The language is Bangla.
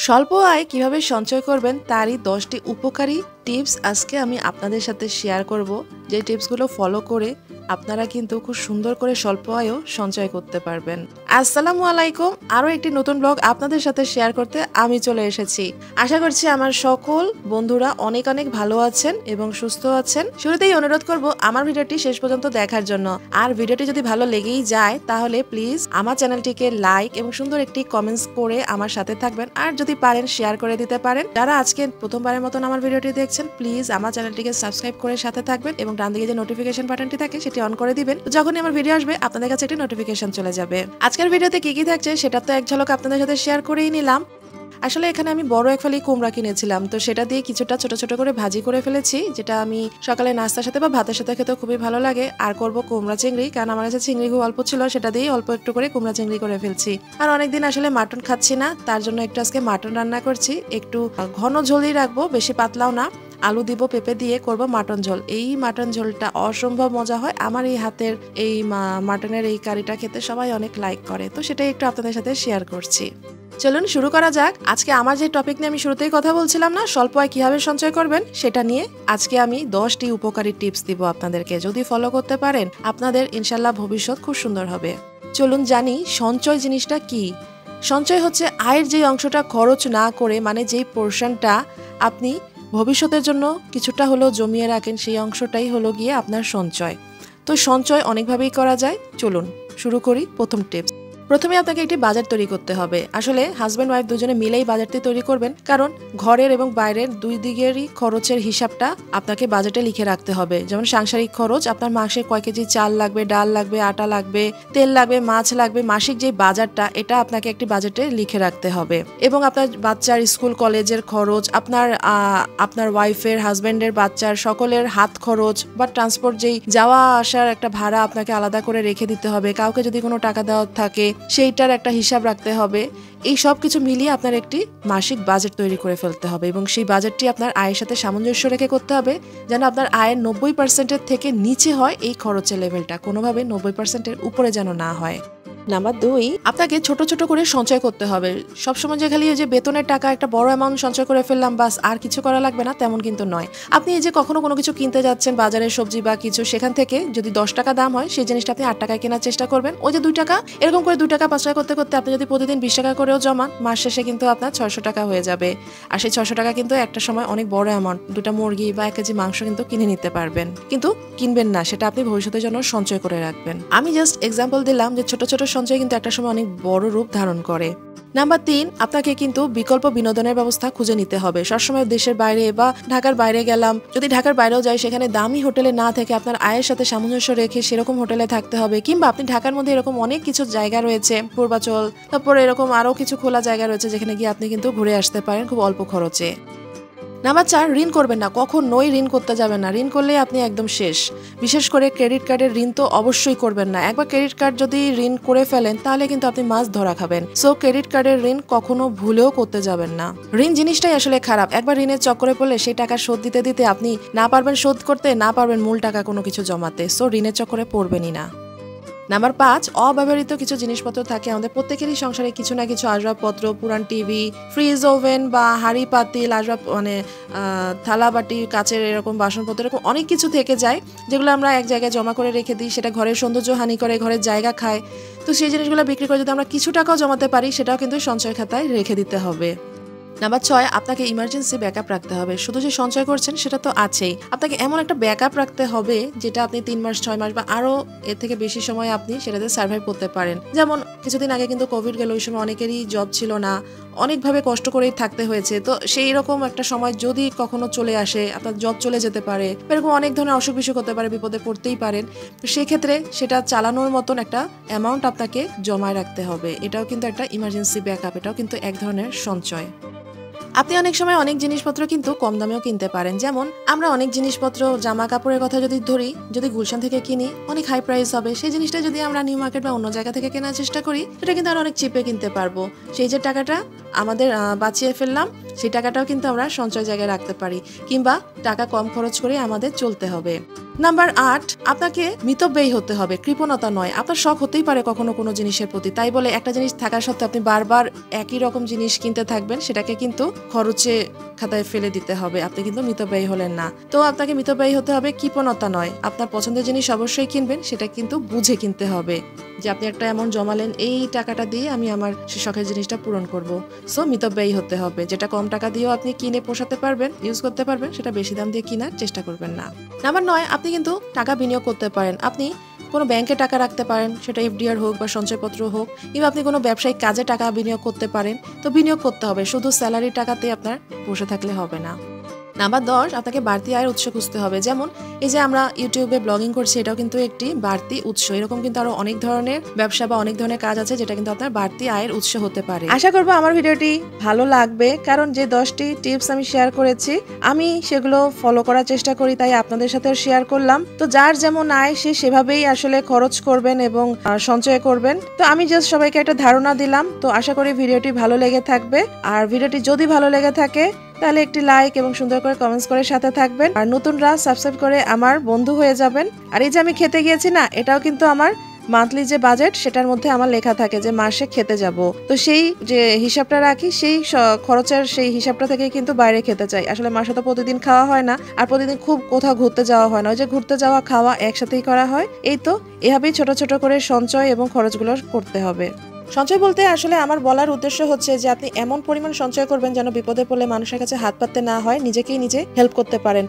স্বল্প আয় কিভাবে সঞ্চয় করবেন তারই 10টি উপকারী টিপস আজকে আমি আপনাদের সাথে শেয়ার করব। যে টিপসগুলো ফলো করে আপনারা কিন্তু খুব সুন্দর করে স্বল্প আয়েও সঞ্চয় করতে পারবেন। আসসালামু আলাইকুম, আরও একটি নতুন ব্লগ আপনাদের সাথে শেয়ার করতে আমি চলে এসেছি। আশা করছি আমার সকল বন্ধুরা অনেক অনেক ভালো আছেন এবং সুস্থ আছেন। শুরুতেই অনুরোধ করব আমার ভিডিওটি শেষ পর্যন্ত দেখার জন্য। আর ভিডিওটি যদি ভালো লেগেই যায় তাহলে প্লিজ আমার চ্যানেলটিকে লাইক এবং সুন্দর একটি কমেন্টস করে আমার সাথে থাকবেন। আর যদি পারেন শেয়ার করে দিতে পারেন। যারা আজকে প্রথমবারের মতন আমার ভিডিওটি দেখছেন প্লিজ আমার চ্যানেলটিকে সাবস্ক্রাইব করে সাথে থাকবেন এবং ডান দিকে যে নোটিফিকেশন বাটনটি থাকে সেটি অন করে দিবেন। যখনই আমার ভিডিও আসবে আপনাদের কাছে একটি নোটিফিকেশন চলে যাবে। আজকের ভিডিওতে কি কি থাকছে সেটা তো এক ঝলক আপনাদের সাথে শেয়ার করেই নিলাম। আসলে এখানে আমি বড় এক ফালি কুমড়া কিনেছিলাম, তো সেটা দিয়ে কিছুটা ছোট ছোট করে ভাজি করে ফেলেছি, যেটা আমি সকালে নাস্তার সাথে বা ভাতের সাথে খেতে খুবই ভালো লাগে। আর করব কুমড়া চিংড়ি, কারণ আমার কাছে চিংড়ি খুব অল্প ছিল, সেটা দিয়ে অল্প একটু করে কুমড়া চিংড়ি করে ফেলছি। আর অনেকদিন আসলে মাটন খাচ্ছি না, তার জন্য একটু আজকে মাটন রান্না করছি। একটু ঘন ঝোলই রাখবো, বেশি পাতলাও না। আলু দিব, পেঁপে দিয়ে করব মাটন ঝোল। এই মাটন ঝোলটা অসম্ভব মজা হয়। আমার এই হাতের এই মাটনের এই কারিটা খেতে সবাই অনেক লাইক করে, তো সেটাই একটু আপনাদের সাথে শেয়ার করছি। চলুন শুরু করা যাক। আজকে আমার যে টপিক নিয়ে আমি শুরুতেই কথা বলছিলাম না, স্বল্প আয় কিভাবে সঞ্চয় করবেন, সেটা নিয়ে আজকে আমি 10টি উপকারী টিপস দিব আপনাদেরকে। যদি ফলো করতে পারেন আপনাদের ইনশাল্লাহ ভবিষ্যৎ খুব সুন্দর হবে। চলুন জানি সঞ্চয় জিনিসটা কি। সঞ্চয় হচ্ছে আয়ের যে অংশটা খরচ না করে, মানে যেই পোর্শনটা আপনি ভবিষ্যতের জন্য কিছুটা হলেও জমিয়ে রাখেন, সেই অংশটাই হলো গিয়ে আপনার সঞ্চয়। তো সঞ্চয় অনেকভাবেই করা যায়। চলুন শুরু করি। প্রথম টিপস, প্রথমে আপনাকে একটি বাজেট তৈরি করতে হবে। আসলে হাজব্যান্ড ওয়াইফ দুজনে মিলেই বাজেটটি তৈরি করবেন, কারণ ঘরের এবং বাইরের দুই দিকেরই খরচের হিসাবটা আপনাকে বাজেটে লিখে রাখতে হবে। যেমন সাংসারিক খরচ, আপনার মাসে কয় কেজি চাল লাগবে, ডাল লাগবে, আটা লাগবে, তেল লাগবে, মাছ লাগবে, মাসিক যে বাজারটা এটা আপনাকে একটি বাজেটে লিখে রাখতে হবে। এবং আপনার বাচ্চার স্কুল কলেজের খরচ, আপনার ওয়াইফের, হাজব্যান্ডের, বাচ্চার সকলের হাত খরচ বা ট্রান্সপোর্ট যেই যাওয়া আসার একটা ভাড়া আপনাকে আলাদা করে রেখে দিতে হবে। কাউকে যদি কোনো টাকা দেওয়া থাকে সেইটার একটা হিসাব রাখতে হবে। এই সব কিছু মিলিয়ে আপনার একটি মাসিক বাজেট তৈরি করে ফেলতে হবে এবং সেই বাজেটটি আপনার আয়ের সাথে সামঞ্জস্য রেখে করতে হবে, যেন আপনার আয়ের 90%-এর থেকে নিচে হয় এই খরচের লেভেলটা, কোনোভাবে 90%-এর উপরে যেন না হয়। নাম্বার 2, আপনাকে ছোট ছোট করে সঞ্চয় করতে হবে। সবসময় যে খালি যে বেতনের টাকা একটা বড় অ্যামাউন্ট সঞ্চয় করে ফেললাম বাস আর কিছু করা লাগবে না, তেমন কিন্তু নয়। আপনি এই যে কখনো কোনো কিছু কিনতে যাচ্ছেন বাজারে, সবজি বা কিছু, সেখান থেকে যদি 10 টাকা দাম হয় সেই জিনিসটা আপনি 8 টাকায় কেনার চেষ্টা করবেন। ওই যে 2 টাকা, এরকম করে 2 টাকা 5 টাকা করতে করতে আপনি যদি প্রতিদিন 20 টাকা করেও জমান, মাস শেষে কিন্তু আপনার 600 টাকা হয়ে যাবে। আর সেই 600 টাকা কিন্তু একটা সময় অনেক বড় অ্যামাউন্ট, 2টা মুরগি বা 1 কেজি মাংস কিন্তু কিনে নিতে পারবেন। কিন্তু কিনবেন না, সেটা আপনি ভবিষ্যতের জন্য সঞ্চয় করে রাখবেন। আমি জাস্ট এক্সাম্পল দিলাম যে ছোট ছোট সঞ্চয় কিন্তু একটা সময় অনেক বড় রূপ ধারণ করে। নাম্বার 3, আপনাকে কিন্তু বিকল্প বিনোদনের ব্যবস্থা খুঁজে নিতে হবে। সবসময় দেশের বাইরে বা ঢাকার বাইরে গেলাম, যদি ঢাকার বাইরেও যাই সেখানে দামি হোটেলে না থেকে আপনার আয়ের সাথে সামঞ্জস্য রেখে সেরকম হোটেলে থাকতে হবে। কিংবা আপনি ঢাকার মধ্যে এরকম অনেক কিছু জায়গা রয়েছে, পূর্বাচল, তারপরে এরকম আরও কিছু খোলা জায়গা রয়েছে যেখানে গিয়ে আপনি কিন্তু ঘুরে আসতে পারেন খুব অল্প খরচে। নাম্বার 4, ঋণ করবেন না, কখনোই ঋণ করতে যাবেন না। ঋণ করলে আপনি একদম শেষ। বিশেষ করে ক্রেডিট কার্ডের ঋণ তো অবশ্যই করবেন না। একবার ক্রেডিট কার্ড যদি ঋণ করে ফেলেন তাহলে কিন্তু আপনি মাছ ধরা খাবেন। সো ক্রেডিট কার্ডের ঋণ কখনো ভুলেও করতে যাবেন না। ঋণ জিনিসটাই আসলে খারাপ। একবার ঋণের চক্করে পড়লে সেই টাকা শোধ দিতে দিতে আপনি না পারবেন শোধ করতে, না পারবেন মূল টাকা কোনো কিছু জমাতে। সো ঋণের চক্করে পড়বেনই না। নাম্বার 5, অব্যবহৃত কিছু জিনিসপত্র থাকে আমাদের প্রত্যেকেরই সংসারে, কিছু না কিছু আসবাবপত্র, পুরান টিভি, ফ্রিজ, ওভেন বা হাঁড়ি পাতিল, আসবাব মানে থালা বাটি, কাচের এরকম বাসনপত্র, এরকম অনেক কিছু থেকে যায় যেগুলো আমরা এক জায়গায় জমা করে রেখে দিই। সেটা ঘরের সৌন্দর্য হানি করে, ঘরের জায়গা খায়। তো সেই জিনিসগুলো বিক্রি করে যদি আমরা কিছু টাকাও জমাতে পারি সেটাও কিন্তু সঞ্চয় খাতায় রেখে দিতে হবে। নাম্বার 6, আপনাকে ইমার্জেন্সি ব্যাকআপ রাখতে হবে। শুধু যে সঞ্চয় করছেন সেটা তো আছেই, আপনাকে এমন একটা ব্যাকআপ রাখতে হবে যেটা আপনি 3 মাস, 6 মাস বা আরও এর থেকে বেশি সময় আপনি সেটাতে সার্ভাইভ করতে পারেন। যেমন কিছুদিন আগে কিন্তু কোভিড গেল, ওই সময় অনেকেরই জব ছিল না, অনেকভাবে কষ্ট করেই থাকতে হয়েছে। তো সেই রকম একটা সময় যদি কখনো চলে আসে, আপনার জব চলে যেতে পারে, এরকম অনেক ধরনের অসুখ বিসুখ হতে পারে, বিপদে পড়তেই পারেন। তো সেক্ষেত্রে সেটা চালানোর মতন একটা অ্যামাউন্ট আপনাকে জমায় রাখতে হবে। এটাও কিন্তু একটা ইমার্জেন্সি ব্যাকআপ, এটাও কিন্তু এক ধরনের সঞ্চয়। আপনি অনেক সময় অনেক জিনিসপত্র কিন্তু কম দামেও কিনতে পারেন। যেমন আমরা অনেক জিনিসপত্র, জামা কাপড়ের কথা যদি ধরি, যদি গুলশান থেকে কিনি অনেক হাই প্রাইস হবে। সেই জিনিসটা যদি আমরা নিউ মার্কেট বা অন্য জায়গা থেকে কেনার চেষ্টা করি সেটা কিন্তু আমরা অনেক চিপে কিনতে পারবো। সেই যে টাকাটা আমাদের বাঁচিয়ে ফেললাম, সেই টাকাটাও কিন্তু আমরা সঞ্চয় জায়গায় রাখতে পারি। কিংবা টাকা কম খরচ করে আমাদের চলতে হবে। নাম্বার 8, আপনাকে মিতব্যয়ী হতে হবে, কৃপণতা নয়। আপনার শখ হতেই পারে কখনো কোনো জিনিসের প্রতি, তাই বলে একটা জিনিস থাকা সত্ত্বেও আপনি বারবার একই রকম জিনিস কিনতে থাকবেন, সেটাকে কিন্তু খরচে খাতায় ফেলে দিতে হবে। আপনি কিন্তু মিতব্যয়ী হলেন না। তো আপনাকে মিতব্যয়ী হতে হবে, কৃপণতা নয়। আপনার পছন্দের জিনিস অবশ্যই কিনবেন, সেটা কিন্তু বুঝে কিনতে হবে, যে আপনি একটা অ্যামাউন্ট জমালেন, এই টাকাটা দিয়ে আমি আমার সে শখের জিনিসটা পূরণ করব। সো মিতব্যয়ী হতে হবে। যেটা কম টাকা দিয়েও আপনি কিনে পোষাতে পারবেন, ইউজ করতে পারবেন, সেটা বেশি দাম দিয়ে কেনার চেষ্টা করবেন না। নাম্বার 9, আপনি কিন্তু টাকা বিনিয়োগ করতে পারেন। আপনি কোনো ব্যাংকে টাকা রাখতে পারেন, সেটা এফডিআর হোক বা সঞ্চয়পত্র হোক, কিংবা আপনি কোনো ব্যবসায়িক কাজে টাকা বিনিয়োগ করতে পারেন। তো বিনিয়োগ করতে হবে, শুধু স্যালারির টাকাতে আপনার বসে থাকলে হবে না। নাম্বার 10, আপনাকে বাড়তি আয়ের উৎস খুঁজতে হবে। যেমন এই যে আমরা ইউটিউবে ব্লগিং করছি, এটাও কিন্তু একটি বাড়তি উৎস। এরকম কিন্তু আরো অনেক ধরনের ব্যবসা বা অনেক ধরনের কাজ আছে, যেটা কিন্তু আপনার বাড়তি আয়ের উৎস হতে পারে। আশা করবো আমার ভিডিওটি ভালো লাগবে, কারণ যে 10টি টিপস আমি শেয়ার করেছি, আমি সেগুলো ফলো করার চেষ্টা করি, তাই আপনাদের সাথেও শেয়ার করলাম। তো যার যেমন আয় সে সেভাবেই আসলে খরচ করবেন এবং সঞ্চয় করবেন। তো আমি জাস্ট সবাইকে একটা ধারণা দিলাম। তো আশা করি ভিডিওটি ভালো লেগে থাকবে। আর ভিডিওটি যদি ভালো লেগে থাকে তাহলে একটি লাইক এবং সুন্দর করে কমেন্টস করে সাথে থাকবেন। আর নতুনরা সাবস্ক্রাইব করে আমার বন্ধু হয়ে যাবেন। আর এই যে আমি খেতে গিয়েছি না, এটাও কিন্তু আমার মান্থলি যে বাজেট, সেটার মধ্যে আমার লেখা থাকে যে মাসে খেতে যাব। তো সেই যে হিসাবটা রাখি, সেই খরচের সেই হিসাবটা থেকে কিন্তু বাইরে খেতে চাই। আসলে মাসে তো প্রতিদিন খাওয়া হয় না, আর প্রতিদিন খুব কোথাও ঘুরতে যাওয়া হয় না। ওই যে ঘুরতে যাওয়া খাওয়া একসাথেই করা হয়। এই তো এভাবেই ছোট ছোট করে সঞ্চয় এবং খরচগুলো করতে হবে। সঞ্চয় বলতে আসলে আমার বলার উদ্দেশ্য হচ্ছে যে আপনি এমন পরিমাণ সঞ্চয় করবেন যেন বিপদে পড়লে মানুষের কাছে হাত পাততে না হয়, নিজেকেই নিজে হেল্প করতে পারেন।